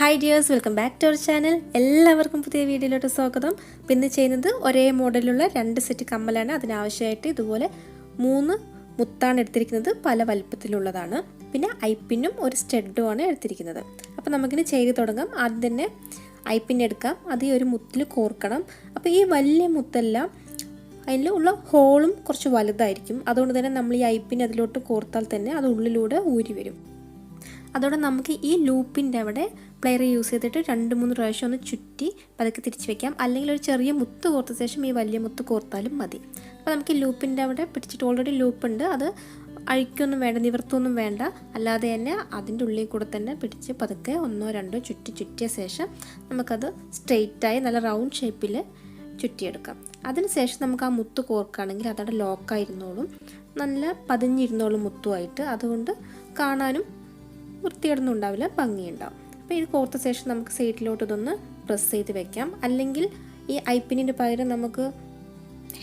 Hi dears, welcome back to our channel. എല്ലാവർക്കും പുതിയ വീഡിയോയിലോട്ട് സ്വാഗതം. പിന്നെ ചെയ്യുന്നത് ഒരേ മോഡലുള്ള 2 സെറ്റ് കമ്മലാണ്. അതിനാവശ്യമായിട്ട് ഇതുപോലെ 3 മുത്താണ് എടുത്തിരിക്കുന്നത്. പല വലുപ്പത്തിലുള്ളതാണ്. പിന്നെ ഐപ്പിന്നും ഒരു സ്റ്റഡും ആണ് എടുത്തിരിക്കുന്നത്. അപ്പോൾ നമുക്കിനി ചെയ്ത് തുടങ്ങാം. ആദ്യം തന്നെ ഐപ്പിൻ എടുക്കാം. അത് ഒരു മുത്തിൽ കോർക്കണം. അപ്പോൾ ഈ വലിയ മുത്തെല്ലാം അതിലുള്ള ഹോളും കുറച്ച് വലുതായിരിക്കും. അതുകൊണ്ട് തന്നെ നമ്മൾ ഈ ഐപ്പിൻ അതിലോട്ട് കോർത്താൽ തന്നെ അത് ഉള്ളിലൂടെ ഊരി വരും. അതോടെ നമുക്ക് ഈ ലൂപ്പിൻ്റെ അവിടെ പ്ലെയർ യൂസ് ചെയ്തിട്ട് 2-3 പ്രാവശ്യം ഒന്ന് ചുറ്റി പതുക്കെ തിരിച്ച് വെക്കാം. അല്ലെങ്കിൽ ഒരു ചെറിയ മുത്ത് കോർത്ത ശേഷം ഈ വലിയ മുത്ത് കോർത്താലും മതി. അപ്പോൾ നമുക്ക് ഈ ലൂപ്പിൻ്റെ അവിടെ പിടിച്ചിട്ട് ഓൾറെഡി ലൂപ്പുണ്ട്, അത് അഴിക്കൊന്നും വേണ്ട, നിവർത്തൊന്നും വേണ്ട. അല്ലാതെ തന്നെ അതിൻ്റെ ഉള്ളിൽ കൂടെ തന്നെ പിടിച്ച് പതുക്കെ 1-2 ചുറ്റിയ ശേഷം നമുക്കത് സ്ട്രെയിറ്റായി നല്ല റൗണ്ട് ഷേപ്പിൽ ചുറ്റിയെടുക്കാം. അതിനുശേഷം നമുക്ക് ആ മുത്ത് കോർക്കുകയാണെങ്കിൽ അതവിടെ ലോക്കായിരുന്നോളും, നല്ല പതിഞ്ഞിരുന്നോളും മുത്തുമായിട്ട്. അതുകൊണ്ട് കാണാനും വൃത്തികേടൊന്നും ഉണ്ടാവില്ല, ഭംഗിയുണ്ടാവും. അപ്പോൾ ഇത് കോർത്ത ശേഷം നമുക്ക് സൈഡിലോട്ട് ഇതൊന്ന് പ്രസ് ചെയ്ത് വെക്കാം. അല്ലെങ്കിൽ ഈ ഐപ്പിന്നിൻ്റെ പകരം നമുക്ക്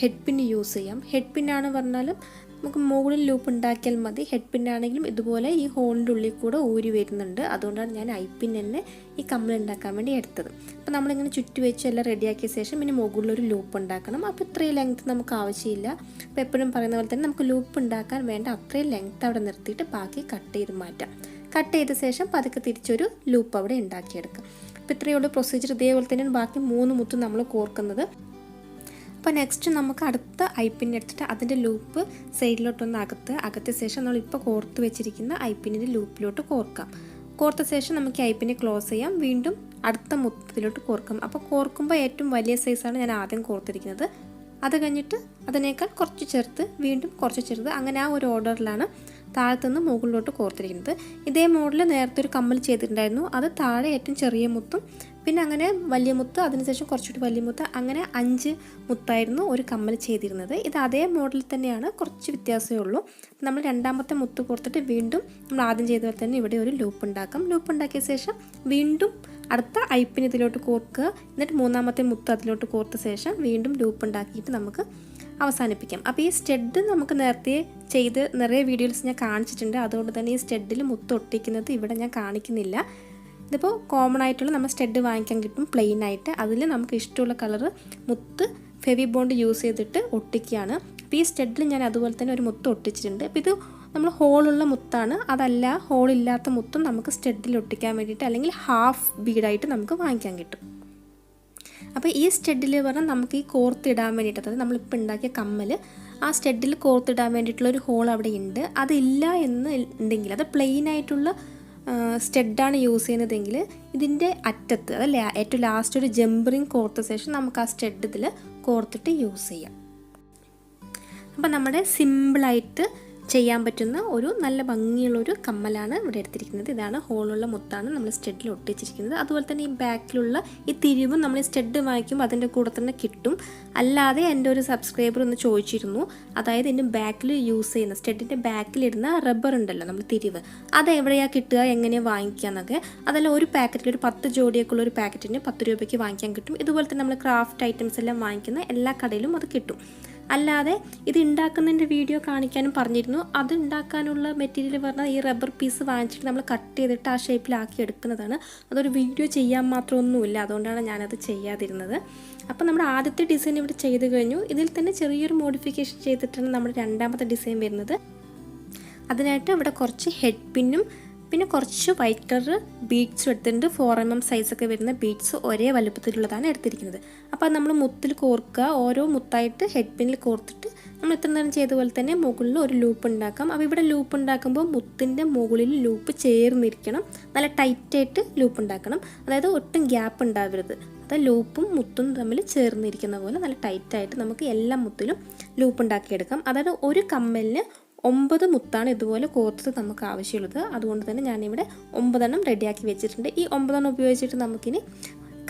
ഹെഡ് പിൻ യൂസ് ചെയ്യാം. ഹെഡ് പിന്നാണ് പറഞ്ഞാലും നമുക്ക് മുകളിൽ ലൂപ്പ് ഉണ്ടാക്കിയാൽ മതി. ഹെഡ് പിന്നാണെങ്കിലും ഇതുപോലെ ഈ ഹോളിൻ്റെ ഉള്ളിൽ കൂടെ ഊരി വരുന്നുണ്ട്. അതുകൊണ്ടാണ് ഞാൻ ഐപ്പിൻ തന്നെ ഈ കമ്മൽ ഉണ്ടാക്കാൻ വേണ്ടി എടുത്തത്. അപ്പോൾ നമ്മളിങ്ങനെ ചുറ്റി വെച്ച് എല്ലാം റെഡിയാക്കിയ ശേഷം ഇനി മുകളിലൊരു ലൂപ്പ് ഉണ്ടാക്കണം. അപ്പോൾ ഇത്രയും ലെങ്ത്ത് നമുക്ക് ആവശ്യമില്ല. അപ്പോൾ എപ്പോഴും പറയുന്ന പോലെ തന്നെ നമുക്ക് ലൂപ്പ് ഉണ്ടാക്കാൻ വേണ്ട അത്രയും ലെങ്ത്ത് അവിടെ നിർത്തിയിട്ട് ബാക്കി കട്ട് ചെയ്ത് മാറ്റാം. കട്ട് ചെയ്ത ശേഷം പതുക്കെ തിരിച്ചൊരു ലൂപ്പ് അവിടെ ഉണ്ടാക്കിയെടുക്കാം. അപ്പോൾ ഇത്രയുള്ള പ്രൊസീജിയർ. ഇതേപോലെ തന്നെയാണ് ബാക്കി 3 മുത്തും നമ്മൾ കോർക്കുന്നത്. അപ്പോൾ നെക്സ്റ്റ് നമുക്ക് അടുത്ത ഐപ്പിൻ എടുത്തിട്ട് അതിൻ്റെ ലൂപ്പ് സൈഡിലോട്ടൊന്ന് അകത്തിയ ശേഷം നമ്മളിപ്പോൾ കോർത്ത് വെച്ചിരിക്കുന്ന ഐപ്പിൻ്റെ ലൂപ്പിലോട്ട് കോർക്കാം. കോർത്ത ശേഷം നമുക്ക് ഐപ്പിനെ ക്ലോസ് ചെയ്യാം. വീണ്ടും അടുത്ത മുത്തിലോട്ട് കോർക്കാം. അപ്പോൾ കോർക്കുമ്പോൾ ഏറ്റവും വലിയ സൈസാണ് ഞാൻ ആദ്യം കോർത്തിരിക്കുന്നത്. അത് കഴിഞ്ഞിട്ട് അതിനേക്കാൾ കുറച്ച് ചെറുത്ത്, വീണ്ടും കുറച്ച് ചെറുത്, അങ്ങനെ ആ ഒരു ഓർഡറിലാണ് താഴത്തുനിന്ന് മുകളിലോട്ട് കോർത്തിരിക്കുന്നത്. ഇതേ മോഡൽ നേരത്തെ ഒരു കമ്മൽ ചെയ്തിട്ടുണ്ടായിരുന്നു. അത് താഴെ ഏറ്റവും ചെറിയ മുത്തും പിന്നെ അങ്ങനെ വലിയ മുത്ത്, അതിനുശേഷം കുറച്ചുകൂടി വലിയ മുത്ത്, അങ്ങനെ 5 മുത്തായിരുന്നു ഒരു കമ്മൽ ചെയ്തിരുന്നത്. ഇത് അതേ മോഡലിൽ തന്നെയാണ്, കുറച്ച് വ്യത്യാസമേ ഉള്ളൂ. നമ്മൾ രണ്ടാമത്തെ മുത്ത് കോർത്തിട്ട് വീണ്ടും നമ്മൾ ആദ്യം ചെയ്ത പോലെ തന്നെ ഇവിടെ ഒരു ലൂപ്പ് ഉണ്ടാക്കാം. ലൂപ്പ് ഉണ്ടാക്കിയ ശേഷം വീണ്ടും അടുത്ത ഐപ്പിന് ഇതിലോട്ട് കോർക്കുക. എന്നിട്ട് മൂന്നാമത്തെ മുത്ത് അതിലോട്ട് കോർത്ത ശേഷം വീണ്ടും ലൂപ്പ് ഉണ്ടാക്കിയിട്ട് നമുക്ക് അവസാനിപ്പിക്കാം. അപ്പോൾ ഈ സ്റ്റഡ് നമുക്ക് നേരത്തെ ചെയ്ത് നിറയെ വീഡിയോസ് ഞാൻ കാണിച്ചിട്ടുണ്ട്. അതുകൊണ്ട് തന്നെ ഈ സ്റ്റഡിൽ മുത്ത് ഒട്ടിക്കുന്നത് ഇവിടെ ഞാൻ കാണിക്കുന്നില്ല. ഇതിപ്പോൾ കോമൺ ആയിട്ടുള്ള നമ്മൾ സ്റ്റഡ് വാങ്ങിക്കാൻ കിട്ടും പ്ലെയിൻ ആയിട്ട്. അതിൽ നമുക്ക് ഇഷ്ടമുള്ള കളറ് മുത്ത് ഫെവി ബോണ്ട് യൂസ് ചെയ്തിട്ട് ഒട്ടിക്കുകയാണ്. അപ്പോൾ ഈ സ്റ്റഡിൽ ഞാൻ അതുപോലെ തന്നെ ഒരു മുത്ത് ഒട്ടിച്ചിട്ടുണ്ട്. അപ്പോൾ ഇത് നമ്മൾ ഹോളുള്ള മുത്താണ്. അതല്ല, ഹോളില്ലാത്ത മുത്തും നമുക്ക് സ്റ്റഡിൽ ഒട്ടിക്കാൻ വേണ്ടിയിട്ട് അല്ലെങ്കിൽ ഹാഫ് ബീഡായിട്ട് നമുക്ക് വാങ്ങിക്കാൻ കിട്ടും. അപ്പോൾ ഈ സ്റ്റഡിൽ പറഞ്ഞാൽ നമുക്ക് ഈ കോർത്തിടാൻ വേണ്ടിയിട്ട്, അതായത് നമ്മളിപ്പോൾ ഉണ്ടാക്കിയ കമ്മൽ ആ സ്റ്റഡിൽ കോർത്തിടാൻ വേണ്ടിയിട്ടുള്ളൊരു ഹോൾ അവിടെ ഉണ്ട്. അതില്ല എന്ന് ഉണ്ടെങ്കിൽ, അത് പ്ലെയിൻ ആയിട്ടുള്ള സ്റ്റഡാണ് യൂസ് ചെയ്യുന്നതെങ്കിൽ ഇതിൻ്റെ അറ്റത്ത്, അതല്ല ഏറ്റവും ലാസ്റ്റ് ഒരു ജംബറിങ് കോർത്ത ശേഷം നമുക്ക് ആ സ്റ്റഡ് ഇതിൽ കോർത്തിട്ട് യൂസ് ചെയ്യാം. അപ്പോൾ നമ്മുടെ സിമ്പിളായിട്ട് ചെയ്യാൻ പറ്റുന്ന ഒരു നല്ല ഭംഗിയുള്ളൊരു കമ്മലാണ് ഇവിടെ എടുത്തിരിക്കുന്നത്. ഇതാണ് ഹോളുള്ള മുത്താണ് നമ്മൾ സ്റ്റഡിൽ ഒട്ടിച്ചിരിക്കുന്നത്. അതുപോലെ തന്നെ ഈ ബാക്കിലുള്ള ഈ തിരിവും നമ്മൾ ഈ സ്റ്റഡ് വാങ്ങിക്കുമ്പോൾ അതിൻ്റെ കൂടെ തന്നെ കിട്ടും. അല്ലാതെ എൻ്റെ ഒരു സബ്സ്ക്രൈബർ ഒന്ന് ചോദിച്ചിരുന്നു, അതായത് ഇതിൻ്റെ ബാക്കിൽ യൂസ് ചെയ്യുന്ന സ്റ്റഡിൻ്റെ ബാക്കിലിടുന്ന റബ്ബർ ഉണ്ടല്ലോ, നമ്മൾ തിരിവ്, അത് എവിടെയാണ് കിട്ടുക, എങ്ങനെയാണ് വാങ്ങിക്കുക എന്നൊക്കെ. അതെല്ലാം ഒരു പാക്കറ്റിൽ ഒരു 10 ജോഡിയൊക്കെ ഉള്ള ഒരു പാക്കറ്റിന് 10 രൂപയ്ക്ക് വാങ്ങിക്കാൻ കിട്ടും. ഇതുപോലെ തന്നെ നമ്മൾ ക്രാഫ്റ്റ് ഐറ്റംസ് എല്ലാം വാങ്ങിക്കുന്ന എല്ലാ കടയിലും അത് കിട്ടും. അല്ലാതെ ഇത് ഉണ്ടാക്കുന്നതിൻ്റെ വീഡിയോ കാണിക്കാനും പറഞ്ഞിരുന്നു. അത് ഉണ്ടാക്കാനുള്ള മെറ്റീരിയൽ പറഞ്ഞാൽ ഈ റബ്ബർ പീസ് വാങ്ങിച്ചിട്ട് നമ്മൾ കട്ട് ചെയ്തിട്ട് ആ ഷേപ്പിലാക്കി എടുക്കുന്നതാണ്. അതൊരു വീഡിയോ ചെയ്യാൻ മാത്രമൊന്നുമില്ല, അതുകൊണ്ടാണ് ഞാനത് ചെയ്യാതിരുന്നത്. അപ്പോൾ നമ്മുടെ ആദ്യത്തെ ഡിസൈൻ ഇവിടെ ചെയ്ത് കഴിഞ്ഞു. ഇതിൽ തന്നെ ചെറിയൊരു മോഡിഫിക്കേഷൻ ചെയ്തിട്ടാണ് നമ്മുടെ രണ്ടാമത്തെ ഡിസൈൻ വരുന്നത്. അതിനായിട്ട് ഇവിടെ കുറച്ച് ഹെഡ് പിന്നും പിന്നെ കുറച്ച് വൈറ്റ് കളർ ബീഡ്സും എടുത്തിട്ടുണ്ട്. 4mm സൈസൊക്കെ വരുന്ന ബീഡ്സ് ഒരേ വലുപ്പത്തിലുള്ളതാണ് എടുത്തിരിക്കുന്നത്. അപ്പോൾ അത് നമ്മൾ മുത്തിൽ കോർക്കുക. ഓരോ മുത്തായിട്ട് ഹെഡ് പിന്നിൽ കോർത്തിട്ട് നമ്മൾ ഇത്ര നേരം ചെയ്ത പോലെ തന്നെ മുകളിൽ ഒരു ലൂപ്പ് ഉണ്ടാക്കാം. അപ്പോൾ ഇവിടെ ലൂപ്പ് ഉണ്ടാക്കുമ്പോൾ മുത്തിൻ്റെ മുകളിൽ ലൂപ്പ് ചേർന്നിരിക്കണം. നല്ല ടൈറ്റായിട്ട് ലൂപ്പ് ഉണ്ടാക്കണം. അതായത് ഒട്ടും ഗ്യാപ്പ് ഉണ്ടാവരുത്. അത് ലൂപ്പും മുത്തും തമ്മിൽ ചേർന്നിരിക്കുന്ന പോലെ നല്ല ടൈറ്റായിട്ട് നമുക്ക് എല്ലാ മുത്തിലും ലൂപ്പ് ഉണ്ടാക്കിയെടുക്കാം. അതായത് ഒരു കമ്മലിന് 9 മുത്താണ് ഇതുപോലെ കോർത്തത് നമുക്ക് ആവശ്യമുള്ളത്. അതുകൊണ്ട് തന്നെ ഞാനിവിടെ 9 എണ്ണം റെഡിയാക്കി വെച്ചിട്ടുണ്ട്. ഈ 9 എണ്ണം ഉപയോഗിച്ചിട്ട് നമുക്കിനി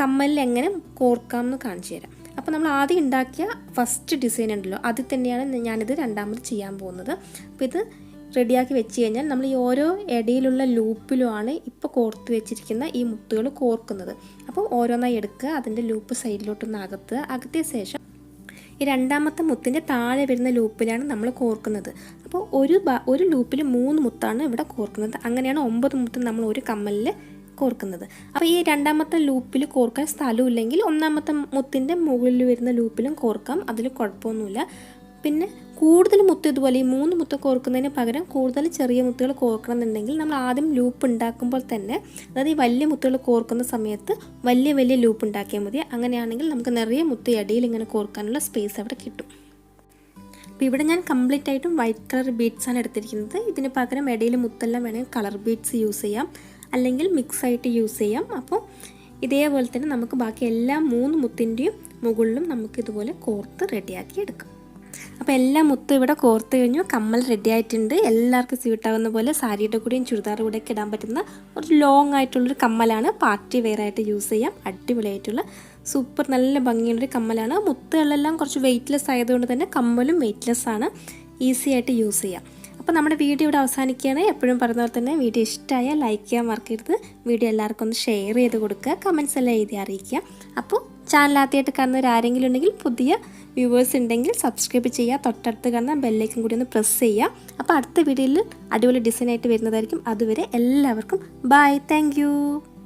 കമ്മലിൽ എങ്ങനെ കോർക്കാം എന്ന് കാണിച്ചു തരാം. അപ്പോൾ നമ്മൾ ആദ്യം ഉണ്ടാക്കിയ ഫസ്റ്റ് ഡിസൈൻ ഉണ്ടല്ലോ, അതിൽ തന്നെയാണ് ഞാനിത് രണ്ടാമത് ചെയ്യാൻ പോകുന്നത്. അപ്പോൾ ഇത് റെഡിയാക്കി വെച്ച് കഴിഞ്ഞാൽ നമ്മൾ ഈ ഓരോ ഇടയിലുള്ള ലൂപ്പിലുമാണ് ഇപ്പോൾ കോർത്ത് വെച്ചിരിക്കുന്ന ഈ മുത്തുകൾ കോർക്കുന്നത്. അപ്പോൾ ഓരോന്നായി എടുക്കുക, അതിൻ്റെ ലൂപ്പ് സൈഡിലോട്ടൊന്ന് അകത്തിയ ശേഷം ഈ രണ്ടാമത്തെ മുത്തിൻ്റെ താഴെ വരുന്ന ലൂപ്പിലാണ് നമ്മൾ കോർക്കുന്നത്. അപ്പോൾ ഒരു ലൂപ്പിൽ 3 മുത്താണ് ഇവിടെ കോർക്കുന്നത്. അങ്ങനെയാണ് 9 മുത്ത് നമ്മൾ ഒരു കമ്മലിൽ കോർക്കുന്നത്. അപ്പോൾ ഈ രണ്ടാമത്തെ ലൂപ്പിൽ കോർക്കാൻ സ്ഥലമില്ലെങ്കിൽ ഒന്നാമത്തെ മുത്തിൻ്റെ മുകളിൽ വരുന്ന ലൂപ്പിലും കോർക്കാം, അതിൽ കുഴപ്പമൊന്നുമില്ല. പിന്നെ കൂടുതൽ മുത്ത് ഇതുപോലെ ഈ 3 മുത്ത് കോർക്കുന്നതിന് പകരം കൂടുതൽ ചെറിയ മുത്തുകൾ കോർക്കണം എന്നുണ്ടെങ്കിൽ നമ്മൾ ആദ്യം ലൂപ്പ് ഉണ്ടാക്കുമ്പോൾ തന്നെ, അതായത് ഈ വലിയ മുത്തുകൾ കോർക്കുന്ന സമയത്ത് വലിയ ലൂപ്പ് ഉണ്ടാക്കിയാൽ മതി. അങ്ങനെയാണെങ്കിൽ നമുക്ക് നിറയെ മുത്ത് ഇടയിൽ ഇങ്ങനെ കോർക്കാനുള്ള സ്പേസ് അവിടെ കിട്ടും. അപ്പോൾ ഇവിടെ ഞാൻ കംപ്ലീറ്റ് ആയിട്ടും വൈറ്റ് കളർ ബീഡ്സാണ് എടുത്തിരിക്കുന്നത്. ഇതിന് പകരം ഇടയിൽ മുത്തെല്ലാം വേണമെങ്കിൽ കളർ ബീഡ്സ് യൂസ് ചെയ്യാം, അല്ലെങ്കിൽ മിക്സ് ആയിട്ട് യൂസ് ചെയ്യാം. അപ്പോൾ ഇതേപോലെ തന്നെ നമുക്ക് ബാക്കി എല്ലാ 3 മുത്തിൻ്റെയും മുകളിലും നമുക്കിതുപോലെ കോർത്ത് റെഡിയാക്കി എടുക്കാം. അപ്പോൾ എല്ലാ മുത്തും ഇവിടെ കോർത്ത് കഴിഞ്ഞു. കമ്മൽ റെഡി ആയിട്ടുണ്ട്. എല്ലാവർക്കും സ്യൂട്ടാവുന്ന പോലെ സാരിയുടെ കൂടെയും ചുരിദാറുടെ കൂടെയൊക്കെ ഇടാൻ പറ്റുന്ന ഒരു ലോങ് ആയിട്ടുള്ളൊരു കമ്മലാണ്. പാർട്ടി വെയർ ആയിട്ട് യൂസ് ചെയ്യാം. അടിപൊളിയായിട്ടുള്ള സൂപ്പർ നല്ല ഭംഗിയുള്ളൊരു കമ്മലാണ്. മുത്തുകളെല്ലാം കുറച്ച് വെയ്റ്റ്ലെസ് ആയതുകൊണ്ട് തന്നെ കമ്മലും വെയ്റ്റ്ലെസ് ആണ്, ഈസി ആയിട്ട് യൂസ് ചെയ്യാം. അപ്പോൾ നമ്മുടെ വീഡിയോ ഇവിടെ അവസാനിക്കുകയാണ്. എപ്പോഴും പറഞ്ഞ പോലെ തന്നെ വീഡിയോ ഇഷ്ടമായാൽ ലൈക്ക് ചെയ്യാൻ മറക്കരുത്. വീഡിയോ എല്ലാവർക്കും ഒന്ന് ഷെയർ ചെയ്ത് കൊടുക്കുക, കമൻസ് എല്ലാം എഴുതി അറിയിക്കുക. അപ്പോൾ ചാനൽ ആദ്യമായിട്ട് കാണുന്നവർ ആരെങ്കിലും ഉണ്ടെങ്കിൽ, പുതിയ വ്യൂവേഴ്സ് ഉണ്ടെങ്കിൽ സബ്സ്ക്രൈബ് ചെയ്യുക. തൊട്ടടുത്ത് കാണുന്ന ബെല്ലൈക്കൻ കൂടി ഒന്ന് പ്രസ് ചെയ്യുക. അപ്പോൾ അടുത്ത വീഡിയോയിൽ അടിപൊളി ഡിസൈനായിട്ട് വരുന്നതായിരിക്കും. അതുവരെ എല്ലാവർക്കും ബൈ, താങ്ക് യു.